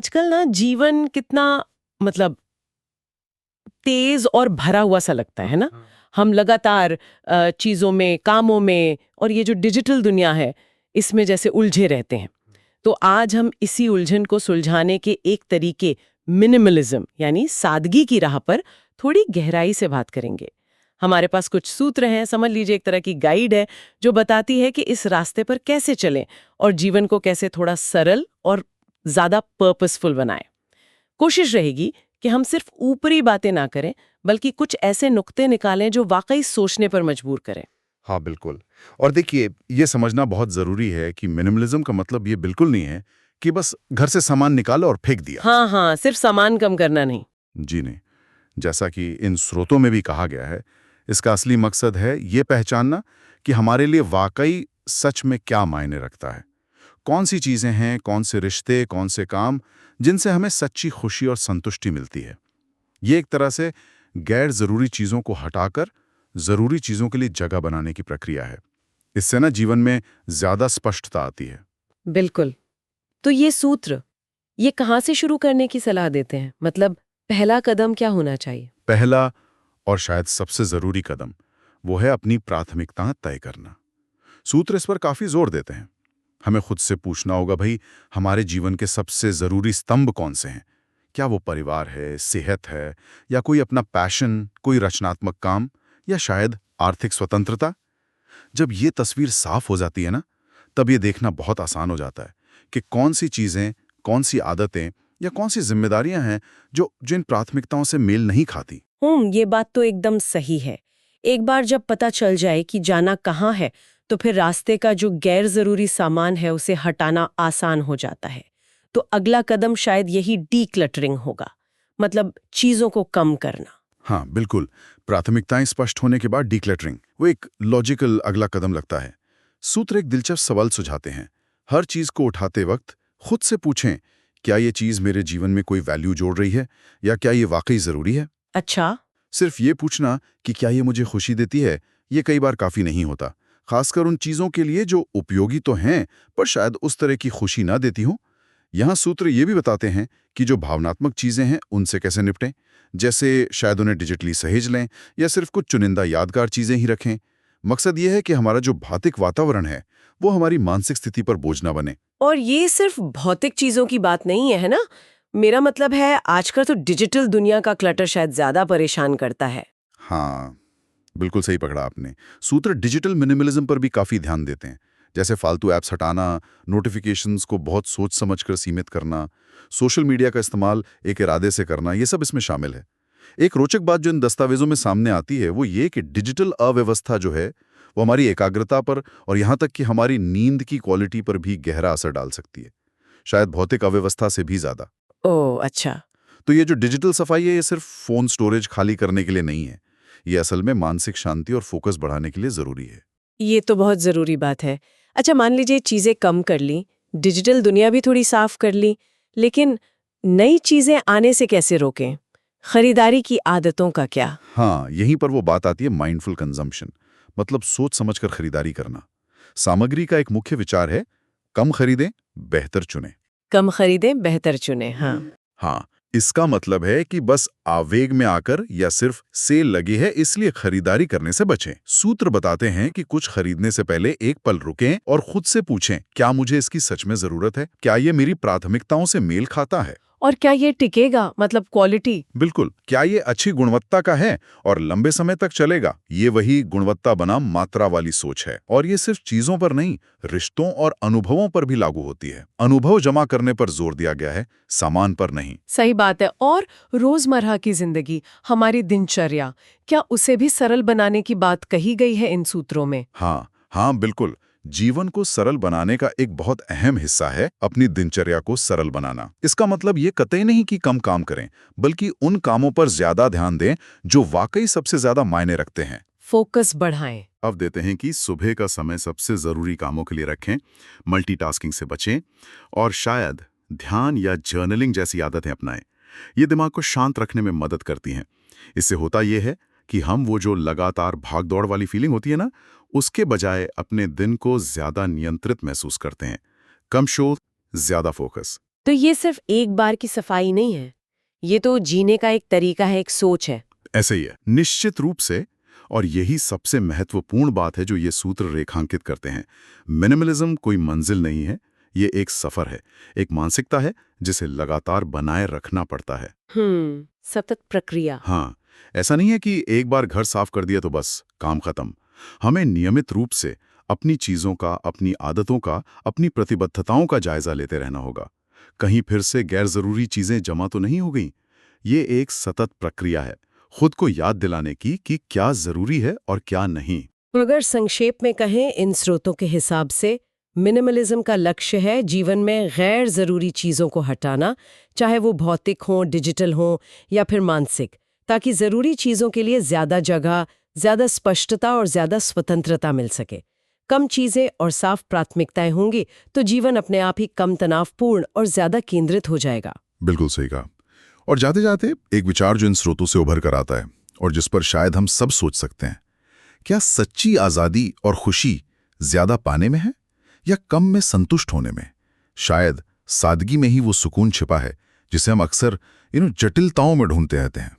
आजकल ना जीवन कितना मतलब तेज और भरा हुआ सा लगता है ना। हम लगातार चीजों में, कामों में, और ये जो डिजिटल दुनिया है इसमें जैसे उलझे रहते हैं। तो आज हम इसी उलझन को सुलझाने के एक तरीके, मिनिमलिज्म यानी सादगी की राह पर थोड़ी गहराई से बात करेंगे। हमारे पास कुछ सूत्र हैं, समझ लीजिए एक तरह की गाइड है जो बताती है कि इस रास्ते पर कैसे चलें और जीवन को कैसे थोड़ा सरल और ज्यादा पर्पसफुल बनाएं। कोशिश रहेगी कि हम सिर्फ ऊपरी बातें ना करें, बल्कि कुछ ऐसे नुक्ते निकालें जो वाकई सोचने पर मजबूर करें। हाँ, बिल्कुल। और देखिए, ये समझना बहुत ज़रूरी है कि मिनिमलिज्म का मतलब ये बिल्कुल नहीं है कि बस घर से सामान निकाला और फेंक दिया। हाँ हाँ, सिर्फ सामान कम करना नहीं। जी नहीं। जैसा कि इन स्रोतों में भी कहा गया है, इसका असली मकसद है ये पहचानना कि हमारे लिए वाकई सच में क्या मायने रखता है। कौन सी चीज़ें हैं, कौन से रिश्ते, कौन से काम, जिनसे हमें सच्ची खुशी और संतुष्टि मिलती है। ये एक तरह से गैर ज़रूरी चीज़ों को हटाकर ज़रूरी चीज़ों के लिए जगह बनाने की प्रक्रिया है। इससे ना जीवन में ज़्यादा स्पष्टता आती है। बिल्कुल। तो ये सूत्र, ये कहाँ से शुरू करने की सलाह देते हैं? मतलब पहला कदम क्या होना चाहिए? पहला और शायद सबसे ज़रूरी कदम वो है अपनी प्राथमिकताएं तय करना। सूत्र इस पर काफ़ी जोर देते हैं। हमें खुद से पूछना होगा, भाई हमारे जीवन के सबसे ज़रूरी स्तंभ कौन से हैं? क्या वो परिवार है, सेहत है, या कोई अपना पैशन, कोई रचनात्मक काम, या शायद आर्थिक स्वतंत्रता? जब ये तस्वीर साफ हो जाती है ना, तब ये देखना बहुत आसान हो जाता है कि कौन सी चीज़ें, कौन सी आदतें या कौन सी जिम्मेदारियां हैं जो जिन प्राथमिकताओं से मेल नहीं खाती। ये बात तो एकदम सही है। एक बार जब पता चल जाए कि जाना कहाँ है, तो फिर रास्ते का जो गैर जरूरी सामान है उसे हटाना आसान हो जाता है। तो अगला कदम शायद यही डीक्लटरिंग होगा, मतलब चीजों को कम करना। हाँ, बिल्कुल। प्राथमिकताएं स्पष्ट होने के बाद डिक्लटरिंग वो एक लॉजिकल अगला कदम लगता है। सूत्र एक दिलचस्प सवाल सुझाते हैं। हर चीज को उठाते वक्त खुद से पूछें, क्या ये चीज मेरे जीवन में कोई वैल्यू जोड़ रही है, या क्या ये वाकई जरूरी है? अच्छा। सिर्फ ये पूछना कि क्या ये मुझे खुशी देती है, ये कई बार काफी नहीं होता। खासकर उन चीजों के लिए जो उपयोगी तो हैं, पर शायद उस तरह की खुशी ना देती हो। यहाँ सूत्र ये भी बताते हैं कि जो भावनात्मक चीजें हैं उनसे कैसे निपटें। जैसे शायद उन्हें डिजिटली सहेज लें, या सिर्फ कुछ चुनिंदा यादगार चीजें ही रखें। मकसद ये है कि हमारा जो भौतिक वातावरण है वो हमारी मानसिक स्थिति पर बोझ ना बने। और ये सिर्फ भौतिक चीजों की बात नहीं है ना। मेरा मतलब है आजकल तो डिजिटल दुनिया का क्लटर शायद ज्यादा परेशान करता है। हाँ, बिल्कुल सही पकड़ा आपने। सूत्र डिजिटल मिनिमलिज्म पर भी काफी ध्यान देते हैं। जैसे फालतू ऐप्स हटाना, नोटिफिकेशंस को बहुत सोच समझकर सीमित करना, सोशल मीडिया का इस्तेमाल एक इरादे से करना, ये सब इसमें शामिल है। एक रोचक बात जो इन दस्तावेजों में सामने आती है वो ये कि डिजिटल अव्यवस्था जो है वो हमारी एकाग्रता पर और यहाँ तक कि हमारी नींद की क्वालिटी पर भी गहरा असर डाल सकती है, शायद भौतिक अव्यवस्था से भी ज्यादा। ओह अच्छा। तो ये जो डिजिटल सफाई है ये सिर्फ फोन स्टोरेज खाली करने के लिए नहीं है, ये असल में मानसिक शांति और फोकस बढ़ाने के लिए जरूरी है। ये तो बहुत जरूरी बात है। अच्छा, मान लीजिए चीजें कम कर ली, डिजिटल दुनिया भी थोड़ी साफ कर ली, लेकिन नई चीजें आने से कैसे रोकें? खरीदारी की आदतों का क्या? हाँ, यहीं पर वो बात आती है माइंडफुल कंजम्पशन, मतलब सोच समझकर खरीदारी करना। सामग्री का एक मुख्य विचार है, कम खरीदें, बेहतर चुनें। कम खरीदें, बेहतर चुनें। हाँ। हाँ, इसका मतलब है कि बस आवेग में आकर या सिर्फ सेल लगी है इसलिए खरीदारी करने से बचें। सूत्र बताते हैं कि कुछ खरीदने से पहले एक पल रुकें और खुद से पूछें, क्या मुझे इसकी सच में जरूरत है? क्या ये मेरी प्राथमिकताओं से मेल खाता है? और क्या ये टिकेगा, मतलब क्वालिटी? बिल्कुल, क्या ये अच्छी गुणवत्ता का है और लंबे समय तक चलेगा? ये वही गुणवत्ता बनाम मात्रा वाली सोच है। और ये सिर्फ चीजों पर नहीं, रिश्तों और अनुभवों पर भी लागू होती है। अनुभव जमा करने पर जोर दिया गया है, सामान पर नहीं। सही बात है। और रोजमर्रा की जिंदगी, हमारी दिनचर्या, क्या उसे भी सरल बनाने की बात कही गई है इन सूत्रों में? हाँ हाँ, बिल्कुल। जीवन को सरल बनाने का एक बहुत अहम हिस्सा है अपनी दिनचर्या को सरल बनाना। इसका मतलब ये कतई नहीं कि कम काम करें, बल्कि उन कामों पर ज्यादा ध्यान दें जो वाकई सबसे ज्यादा मायने रखते हैं। फोकस बढ़ाएं। अब देते हैं कि सुबह का समय सबसे जरूरी कामों के लिए रखें, मल्टीटास्किंग से बचें और शायद ध्यान या जर्नलिंग जैसी आदतें अपनाएं। ये दिमाग को शांत रखने में मदद करती हैं। इससे होता यह है कि हम वो जो लगातार भागदौड़ वाली फीलिंग होती है ना, उसके बजाय अपने दिन को ज्यादा नियंत्रित महसूस करते हैं। कम शोर, ज्यादा फोकस। तो ये सिर्फ एक बार की सफाई नहीं है, ये तो जीने का एक तरीका है, एक सोच है। ऐसे ही है, निश्चित रूप से। और यही सबसे महत्वपूर्ण बात है जो ये सूत्र रेखांकित करते हैं। मिनिमलिज्म कोई मंजिल नहीं है, ये एक सफर है, एक मानसिकता है जिसे लगातार बनाए रखना पड़ता है। सतत प्रक्रिया। हाँ, ऐसा नहीं है कि एक बार घर साफ कर दिया तो बस काम खत्म। हमें नियमित रूप से अपनी चीजों का, अपनी आदतों का, अपनी प्रतिबद्धताओं का जायजा लेते रहना होगा। कहीं फिर से गैर जरूरी चीजें जमा तो नहीं हो गई। ये एक सतत प्रक्रिया है, खुद को याद दिलाने की कि क्या जरूरी है और क्या नहीं। अगर संक्षेप में कहें, इन स्रोतों के हिसाब से मिनिमलिज्म का लक्ष्य है जीवन में गैर जरूरी चीजों को हटाना, चाहे वो भौतिक हो, डिजिटल हो या फिर मानसिक, ताकि जरूरी चीजों के लिए ज्यादा जगह, ज्यादा स्पष्टता और ज्यादा स्वतंत्रता मिल सके। कम चीजें और साफ प्राथमिकताएं होंगी तो जीवन अपने आप ही कम तनावपूर्ण और ज्यादा केंद्रित हो जाएगा। बिल्कुल सही कहा। और जाते जाते एक विचार जो इन स्रोतों से उभर कर आता है और जिस पर शायद हम सब सोच सकते हैं, क्या सच्ची आजादी और खुशी ज्यादा पाने में है या कम में संतुष्ट होने में? शायद सादगी में ही वो सुकून छिपा है जिसे हम अक्सर जटिलताओं में ढूंढते रहते हैं।